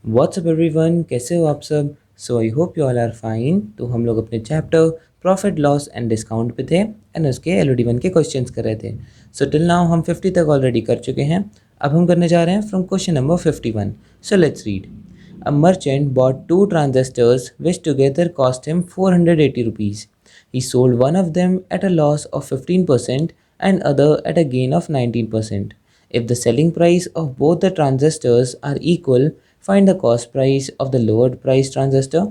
WhatsApp everyone, कैसे हो आप सब। So I hope you all are fine. तो हम लोग अपने chapter profit loss and discount पे थे एंड उसके LOD1 के क्वेश्चंस कर रहे थे। सो टिल नाउ हम 50 तक ऑलरेडी कर चुके हैं। अब हम करने जा रहे हैं from question number 51। So let's read. A merchant bought two transistors which together cost him 480 rupees. He sold one of them at a loss of 15% and other at a gain of 19%. If the selling price of both the transistors are equal, find the cost price of the lowered price transistor.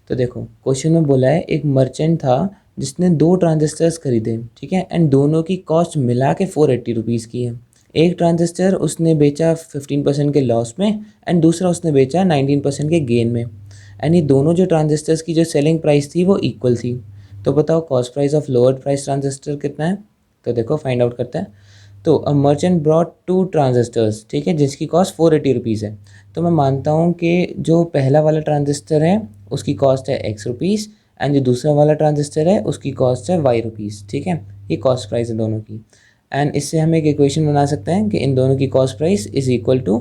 तो देखो question में बोला है एक merchant था जिसने दो transistors खरीदे, ठीक है, एंड दोनों की कॉस्ट मिला के 480 रुपीज़ की है। एक ट्रांजिस्टर उसने बेचा 15% के लॉस में एंड दूसरा उसने बेचा 19% के गेन में। एंड ये दोनों जो ट्रांजिस्टर्स की जो सेलिंग प्राइस थी वो इक्वल थी। तो बताओ cost price of lowered price transistor कितना है। तो देखो फाइंड आउट करते हैं। तो a merchant brought two transistors, ठीक है, जिसकी कॉस्ट 480 रुपीज़ है। तो मैं मानता हूँ कि जो पहला वाला ट्रांजिस्टर है उसकी कॉस्ट है एक्स रुपीज़ एंड जो दूसरा वाला ट्रांजिस्टर है उसकी कॉस्ट है वाई रुपीज़, ठीक है। ये कॉस्ट प्राइस है दोनों की। एंड इससे हम एक इक्वेशन बना सकते हैं कि इन दोनों की cost price is equal to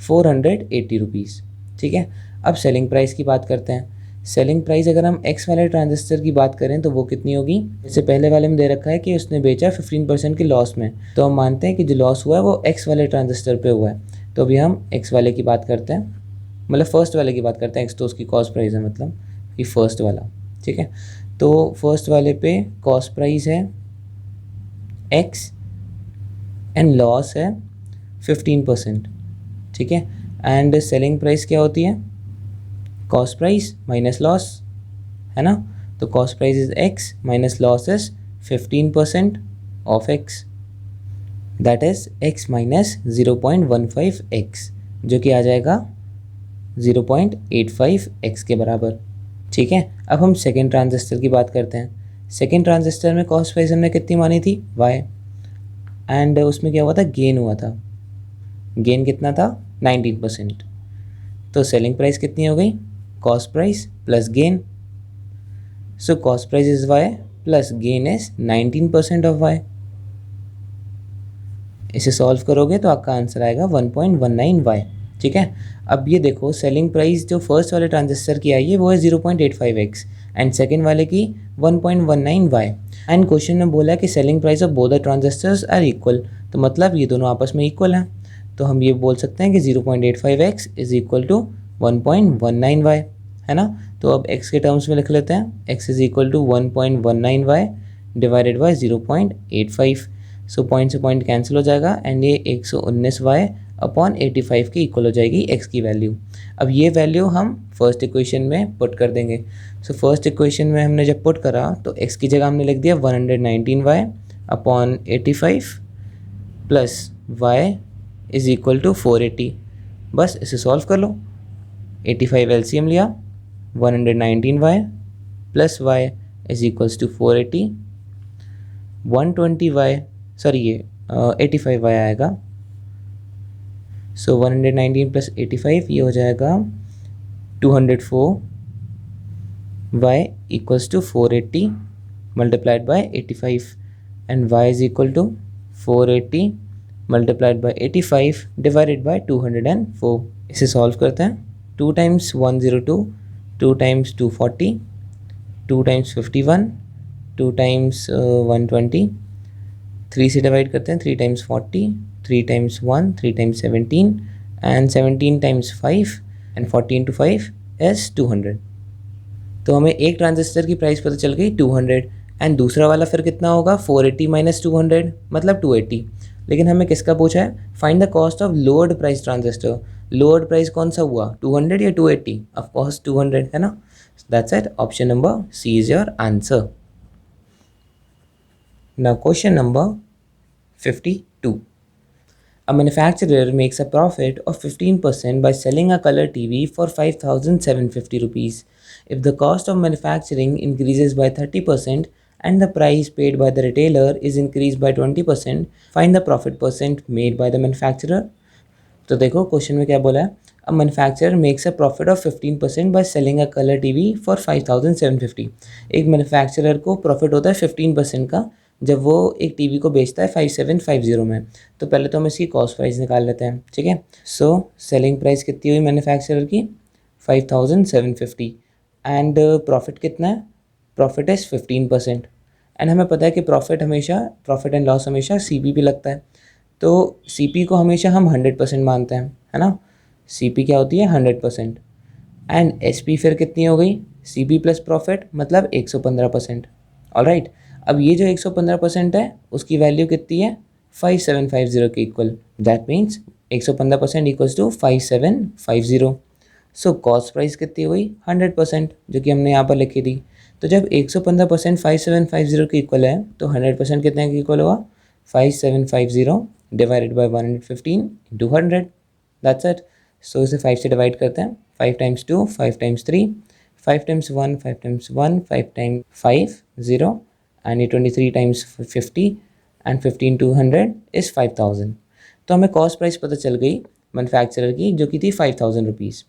480 rupees, ठीक है। अब सेलिंग प्राइस की बात करते हैं। सेलिंग प्राइस अगर हम एक्स वाले ट्रांजिस्टर की बात करें तो वो कितनी होगी। जैसे पहले वाले में दे रखा है कि उसने बेचा 15% के लॉस में, तो हम मानते हैं कि जो लॉस हुआ है वो एक्स वाले ट्रांजिस्टर पे हुआ है। तो अभी हम एक्स वाले की बात करते हैं, मतलब फर्स्ट वाले की बात करते हैं। एक्स तो उसकी कॉस्ट प्राइस है, मतलब कि फर्स्ट वाला, ठीक है। तो फर्स्ट वाले पे कॉस्ट प्राइस है एक्स एंड लॉस है 15%, ठीक है। एंड सेलिंग प्राइस क्या होती है, कॉस्ट प्राइस माइनस लॉस, है ना। तो cost price is x minus loss is 15% of x, that is x minus 0.15 x, जो कि आ जाएगा 0.85 एक्स के बराबर, ठीक है। अब हम सेकेंड ट्रांजिस्टर की बात करते हैं। सेकेंड ट्रांजिस्टर में कॉस्ट प्राइस हमने कितनी मानी थी, वाई, एंड उसमें क्या हुआ था, गेन हुआ था। गेन कितना था, 19%। तो सेलिंग प्राइस कितनी हो गई, cost price plus gain. So cost price is y plus gain is 19% of y. इसे सॉल्व करोगे तो आपका आंसर आएगा 1.19 वाई, ठीक है। अब ये देखो सेलिंग प्राइस जो फर्स्ट वाले ट्रांजिस्टर की आई है वो है 0.85 एक्स एंड सेकेंड वाले की 1.19 वाई। एंड क्वेश्चन में बोला है कि selling price of both the transistors are equal, तो मतलब ये दोनों आपस में इक्वल हैं। तो हम ये बोल सकते हैं कि 0.85 x is equal to 1.19 y, है ना। तो अब x के टर्म्स में लिख लेते हैं, x is equal to 1.19 y divided by 0.85। So point से पॉइंट कैंसिल हो जाएगा एंड ये 119 वाई अपॉन 85 के इक्वल हो जाएगी x की वैल्यू। अब ये वैल्यू हम फर्स्ट इक्वेशन में पुट कर देंगे। सो फर्स्ट इक्वेशन में हमने जब पुट करा तो x की जगह हमने लिख दिया 119 y upon 85 plus y is equal to 480। बस इसे सॉल्व कर लो। 85 LCM लिया, 119 y plus y is equals to 480, 120 y, sorry ये 85 वाई आएगा। सो 119 प्लस 85 ये हो जाएगा 204 y equals to 480 multiplied by 85 and y is equal to 480 multiplied by 85 divided by 204। इसे सॉल्व करते हैं। 2 टाइम्स 102, 2 टाइम्स 240, 2 टाइम्स 51, 2 टाइम्स 120, 3 से डिवाइड करते हैं, 3 times 40, 3 times 1, 3 times 17 and 17 times 5 and 14 to 5 is 200। तो हमें एक ट्रांजिस्टर की प्राइस पता चल गई 200 एंड दूसरा वाला फिर कितना होगा, 480 माइनस 200 मतलब 280। लेकिन हमें किसका पूछा है, find the cost of lowered price transistor. Lowered price कौन सा हुआ, 200 या 280, ऑफ कोर्स 200, है ना। That's it, option number C is your answer. Now question number 52. A manufacturer makes a profit of 15% by selling a color TV for 5,750 rupees. If the cost of manufacturing increases by 30% and the price paid by the retailer is increased by 20%, find the profit percent made by the manufacturer. तो देखो question में क्या बोला है, a manufacturer makes a profit of 15% by selling a colour TV for 5,750। एक manufacturer को profit होता है 15% का जब वो एक टीवी को बेचता है 5750 में। तो पहले तो हम इसकी कॉस्ट प्राइस निकाल लेते हैं, ठीक है। सो सेलिंग प्राइस कितनी हुई मैन्युफैक्चरर की 5750 एंड प्रॉफिट कितना है, प्रॉफिट इज़ 15%। एंड हमें पता है कि प्रॉफिट एंड लॉस हमेशा CP पे लगता है, तो CP को हमेशा हम 100% मानते हैं, है ना। CP क्या होती है 100%। एंड SP फिर कितनी हो गई, CP प्लस प्रॉफिट मतलब 115%। ऑलराइट, अब ये जो 115% है उसकी वैल्यू कितनी है 5750 के इक्वल। That means 115% equals to 5750। So cost price कितनी हुई 100%, जो कि हमने यहाँ पर लिखी थी। तो जब 115% 5750 के इक्वल है तो 100% कितने के इक्वल हुआ 5750 divided by 115 into 100। That's it. So इसे 5 से डिवाइड करते हैं, 5 times 2 5 times 3 5 times 1 5 times 1 5 times 5 0 and ये 23 टाइम्स 50 एंड 15 टू 100 इज़ 5000। तो हमें कॉस्ट प्राइस पता चल गई मैन्युफैक्चरर की, जो कि थी 5000 रुपीज़।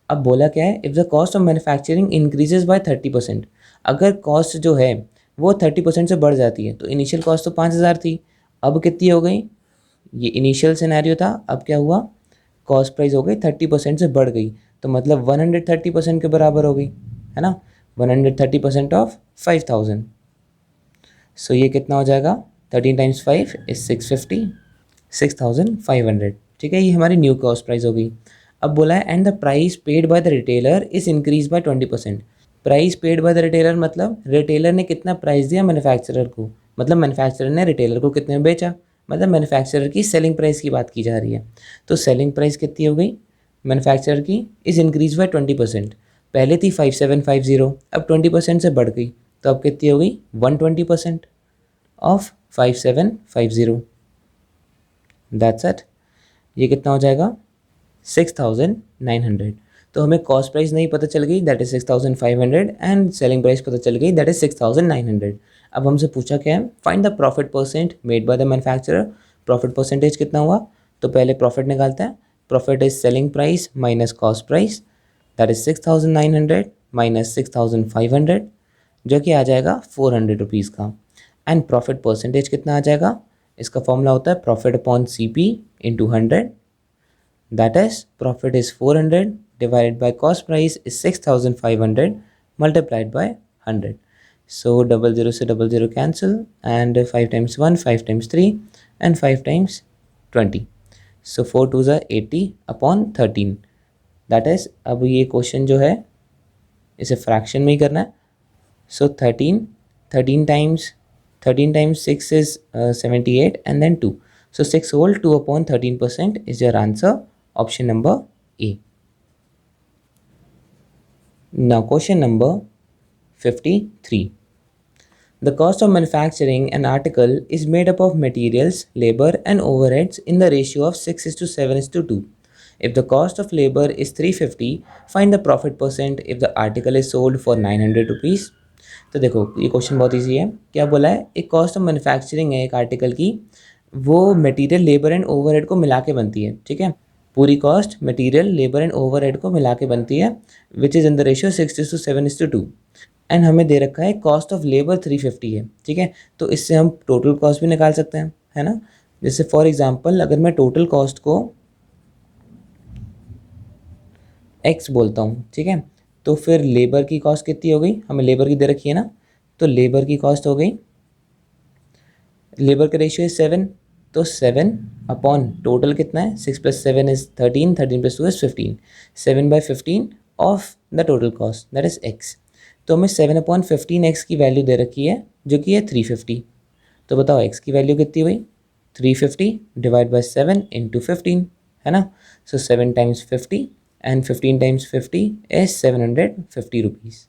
अब बोला क्या है, if the cost of manufacturing increases by 30%। अगर कॉस्ट जो है वो 30% से बढ़ जाती है, तो इनिशियल कॉस्ट तो 5000 थी, अब कितनी हो गई, ये इनिशियल सिनेरियो था, अब क्या हुआ कॉस्ट प्राइस हो गई 30% से बढ़ गई, तो मतलब 130% के बराबर हो गई, है ना। 130% ऑफ 5000। सो ये कितना हो जाएगा 13 टाइम्स 5 इज 650, 6500, ठीक है। ये हमारी न्यू कॉस्ट प्राइस हो गई। अब बोला है and the price paid by the retailer is increase by 20%। Price paid by the retailer मतलब रिटेलर ने कितना प्राइस दिया मैन्युफैक्चरर को, मतलब मैन्युफैक्चरर ने रिटेलर को कितने में बेचा, मतलब मैन्युफैक्चरर की सेलिंग प्राइस की बात की जा रही है। तो सेलिंग प्राइस कितनी हो गई मैन्युफैक्चरर की इज इंक्रीज बाय 20%। पहले थी 5750, अब 20% से बढ़ गई, तो अब कितनी हो गई 120% ऑफ 5750। That's it. ये कितना हो जाएगा 6900। तो हमें कॉस्ट प्राइस नहीं पता चल गई, that is 6500, and selling price पता चल गई, दैट इज 6900। अब हमसे पूछा क्या है, find the profit percent made by the manufacturer. Profit percentage कितना हुआ, तो पहले प्रॉफिट निकालते हैं। Profit is selling price minus cost price, that is 6900 minus 6500, जो कि आ जाएगा 400 रुपीज़ का। एंड प्रॉफिट परसेंटेज कितना आ जाएगा, इसका फॉर्मूला होता है profit upon CP into 100। That is, profit is 400 divided by cost price is 6500 multiplied by 100. So double zero से double zero cancel and 5 times 1 5 times 3 and 5 times 20. So 4 2s are 80 upon 13. That is, अब ये question जो है इसे fraction में ही करना है। So 13 times 6 is 78 and then 2. So 6 whole 2 upon 13% is your answer. Option number A. Now question number 53. The cost of manufacturing an article is made up of materials, labor and overheads in the ratio of 6:7:2. If the cost of labor is 350, find the profit percent if the article is sold for 900 rupees. तो देखो ये question बहुत easy है। क्या बोला है, एक cost of manufacturing है एक आर्टिकल की, वो मटेरियल लेबर एंड ओवरहेड को मिला के बनती है, ठीक है। पूरी cost material labour and overhead को मिला के बनती है, which is in the ratio 6:7:2। And हमें दे रखा है कॉस्ट ऑफ लेबर 350 है, ठीक है। तो इससे हम टोटल कॉस्ट भी निकाल सकते हैं, है ना। जैसे फॉर एग्जांपल अगर मैं टोटल कॉस्ट को x बोलता हूँ, ठीक है, तो फिर लेबर की कॉस्ट कितनी हो गई, हमें लेबर की दे रखी है ना, तो लेबर की कॉस्ट हो गई, लेबर का रेशियो है 7, तो 7 अपॉन टोटल कितना है 6 + 7 is 13, 13 + 2 is 15, 7/15 of the total cost that is x। तो हमें 7/15 x की वैल्यू दे रखी है जो कि है 350। तो बताओ x की वैल्यू कितनी हुई 350 डिवाइड बाई 7 इंटू 15, है ना। सो 7 times 50 and 15 times 50 is 750 rupees.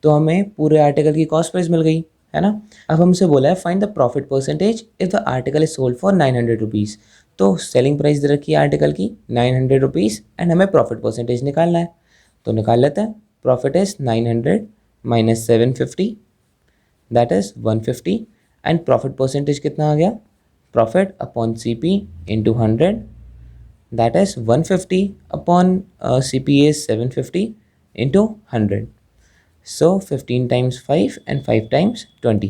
तो हमें पूरे आर्टिकल की कॉस्ट प्राइस मिल गई, है ना। अब हमसे बोला है find the profit percentage if the article is sold for 900 rupees. तो सेलिंग प्राइस दे रखी है आर्टिकल की 900 रुपीज़ एंड हमें प्रॉफिट परसेंटेज निकालना है, तो निकाल लेते हैं। Profit is 900 minus 750 that is 150 and profit percentage कितना आ गया, profit upon CP into 100 that is 150 upon CP is 750 into 100. So 15 times 5 and 5 times 20.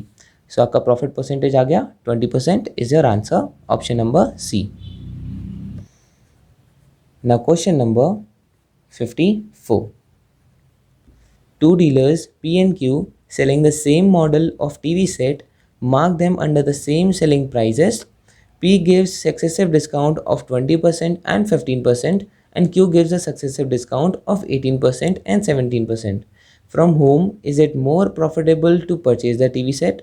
So आपका प्रॉफिट परसेंटेज आ गया 20% is your answer, option number C. Now question number 54. Two dealers P and Q selling the same model of TV set mark them under the same selling prices. P gives successive discount of 20% and 15% and Q gives a successive discount of 18% and 17%. From whom is it more profitable to purchase the TV set?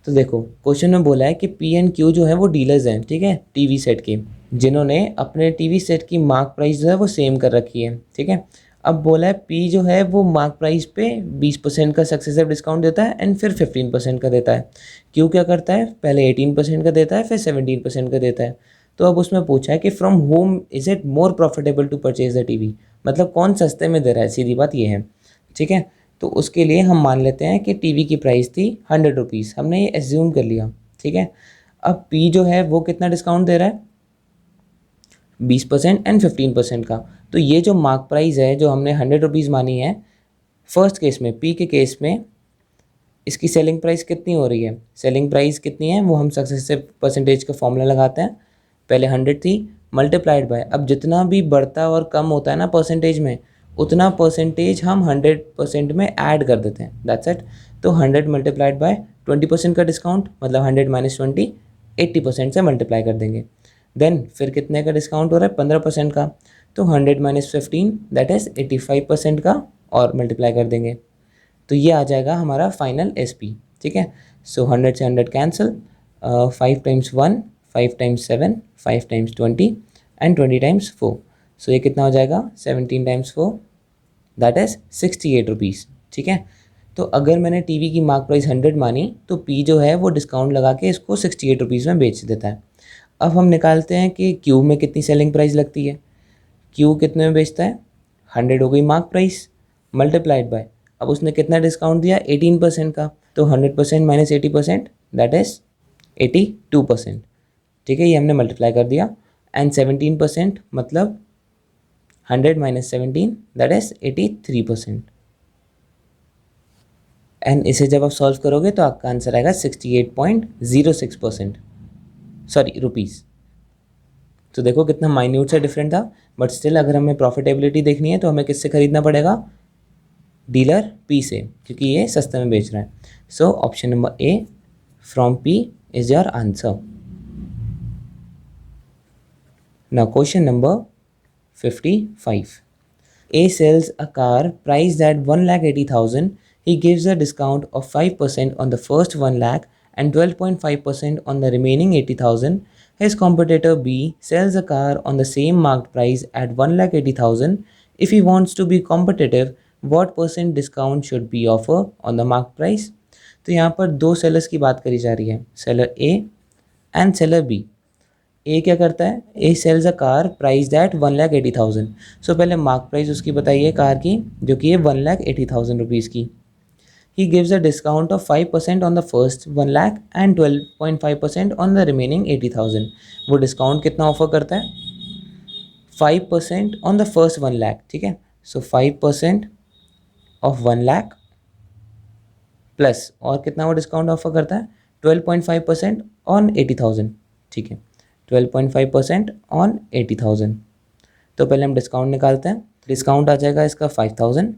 तो देखो question में बोला है कि P and Q जो है वो dealers हैं, ठीक है, टीवी सेट के, जिन्होंने अपने टीवी सेट की मार्क प्राइस जो है वो सेम कर रखी है, ठीक है। अब बोला है पी जो है वो मार्क प्राइस पे 20% का सक्सेसिव डिस्काउंट देता है एंड फिर 15% का देता है। क्यू क्या करता है, पहले 18% का देता है फिर 17% का देता है। तो अब उसमें पूछा है कि from home is it more profitable to purchase the TV, मतलब कौन सस्ते में दे रहा है, सीधी बात ये है, ठीक है। तो उसके लिए हम मान लेते हैं कि टीवी की प्राइस थी 100 रुपीज़, हमने ये एज्यूम कर लिया, ठीक है। अब पी जो है वो कितना डिस्काउंट दे रहा है, 20% एंड 15% का। तो ये जो मार्क प्राइस है जो हमने 100 रुपीज़ मानी है फर्स्ट केस में, पी के केस में इसकी सेलिंग प्राइस कितनी हो रही है, सेलिंग प्राइस कितनी है वो हम सक्सेसिव परसेंटेज का फॉर्मूला लगाते हैं। पहले 100 थी मल्टीप्लाइड बाय, अब जितना भी बढ़ता और कम होता है ना परसेंटेज में, उतना परसेंटेज हम 100% में ऐड कर देते हैं, दैट्स इट। तो 100 मल्टीप्लाइड बाय 20% का डिस्काउंट, मतलब 100 माइनस 20 80% से मल्टीप्लाई कर देंगे। देन फिर कितने का डिस्काउंट हो रहा है, 15% का, तो 100 माइनस 15 दैट इज़ 85% का और मल्टीप्लाई कर देंगे। तो ये आ जाएगा हमारा फाइनल एस पी, ठीक है। सो 100 से 100 cancel, 5 times 1 5 times 7 5 times 20 and 20 times 4। सो ये कितना हो जाएगा, 17 टाइम्स 4 दैट इज़ 68 रुपीज़, ठीक है। तो अगर मैंने टीवी की मार्क प्राइस 100 मानी तो पी जो है वो डिस्काउंट लगा के इसको 68 रुपीज़ में बेच देता है। अब हम निकालते हैं कि क्यू में कितनी सेलिंग प्राइस लगती है, क्यू कितने में बेचता है, 100 हो गई मार्क प्राइस मल्टीप्लाइड बाय, अब उसने कितना डिस्काउंट दिया 18% का, तो 100% माइनस 80% दैट इज़ 82%, ठीक है, ये हमने मल्टीप्लाई कर दिया। एंड 17% मतलब 100 माइनस 17 दैट इज़ 83%। एंड इसे जब आप सॉल्व करोगे तो आपका आंसर आएगा 68.06%, सॉरी रुपीज़। तो देखो कितना माइन्यूट सा डिफरेंट था, बट स्टिल अगर हमें प्रॉफिटेबिलिटी देखनी है तो हमें किससे खरीदना पड़ेगा, डीलर पी से, क्योंकि ये सस्ते में बेच रहा है। So option number A from P is your answer. Now question number 55. A sells a car priced at 1,80,000. He gives a discount of 5% on the first 1 lakh and 12.5% on the remaining 80,000. His competitor B sells a car on the same marked price at 1,80,000. If he wants to be competitive, what percent discount should be offered on the marked price? तो यहाँ पर दो sellers की बात करी जा रही है, seller A and seller B। A क्या करता है, A sells a car price that 1,80,000। So पहले मार्क प्राइस उसकी बताइए कार की, जो कि है 1,80,000 रुपीज़ की। He gives a discount of 5% on the first 1 lakh and 12.5% on the remaining 80,000। वो डिस्काउंट कितना ऑफर करता है, 5% ऑन द फर्स्ट 1 लाख, ठीक है। सो 5% ऑफ 1 लाख प्लस और कितना वो डिस्काउंट ऑफर करता है, 12.5% ऑन 80,000, ठीक है, 12.5% ऑन 80,000। तो पहले हम डिस्काउंट निकालते हैं, डिस्काउंट आ जाएगा इसका 5,000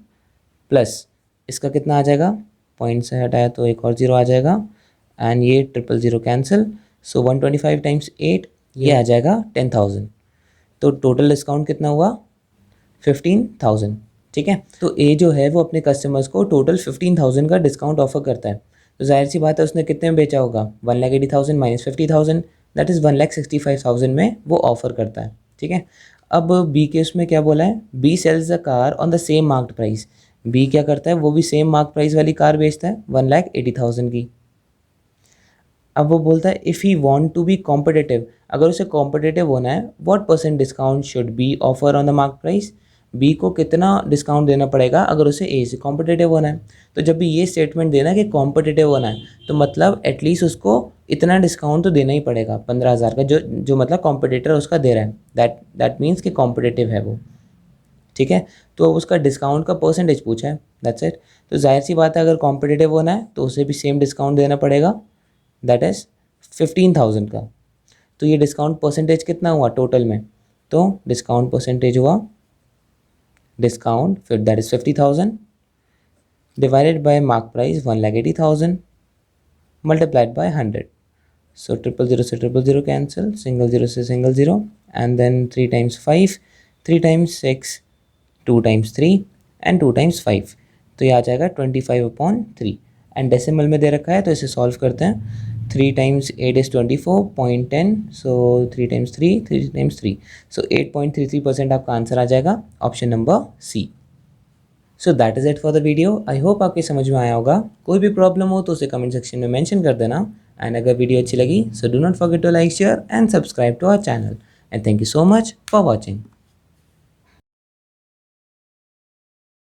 प्लस इसका कितना आ जाएगा, पॉइंट से हटाया तो एक और जीरो आ जाएगा एंड ये 000 कैंसिल। सो 125 टाइम्स 8 ये आ जाएगा 10,000। तो टोटल डिस्काउंट कितना हुआ, 15,000, ठीक है। तो ए जो है वो अपने कस्टमर्स को टोटल 15,000 का डिस्काउंट ऑफर करता है। तो जाहिर सी बात है उसने कितने में बेचा होगा, 1,80,000 माइनस 50,000 दैट इज़ 1,65,000 में वो ऑफर करता है, ठीक है। अब बी के उसमें क्या बोला है, B sells the car on the same marked price. B क्या करता है, वो भी सेम मार्क प्राइस वाली कार बेचता है 1,80,000 की। अब वो बोलता है if he want to be competitive, अगर उसे कॉम्पिटिटिव होना है, what percent discount should be offer on the mark price. B को कितना डिस्काउंट देना पड़ेगा अगर उसे ए से कॉम्पिटिटिव होना है। तो जब भी ये स्टेटमेंट देना कि कॉम्पिटिटिव होना है, तो मतलब एटलीस्ट उसको इतना डिस्काउंट तो देना ही पड़ेगा 15,000 का, जो मतलब कॉम्पिटिटर उसका दे रहा है, दैट मीन्स कि कॉम्पिटिटिव है वो, ठीक है। तो अब उसका डिस्काउंट का परसेंटेज पूछा है, दैट्स इट। तो जाहिर सी बात है अगर कॉम्पिटिटिव होना है तो उसे भी सेम डिस्काउंट देना पड़ेगा, दैट इज़ 15,000 का। तो ये डिस्काउंट परसेंटेज कितना हुआ टोटल में, तो डिस्काउंट परसेंटेज हुआ, डिस्काउंट फिर that is 50,000 divided by mark price 1,80,000 multiplied by 100। So 000 से 000 cancel, single 0 से single 0, and then 3 times 5, 3 times 6, 2 times 3 and 2 times 5, तो ये आ जाएगा 25/3 एंड डेसिमल में दे रखा है तो इसे सॉल्व करते हैं। 3 times 8 is 24.10, so 3 times 3, 3 times 3, so 8.33% आपका आंसर आ जाएगा, option number C. So that is it for the video. I hope आपके समझ में आया होगा। कोई भी प्रॉब्लम हो तो उसे कमेंट सेक्शन में मेंशन कर देना। एंड अगर वीडियो अच्छी लगी so do not forget to like, share and subscribe to our channel. And thank you so much for watching.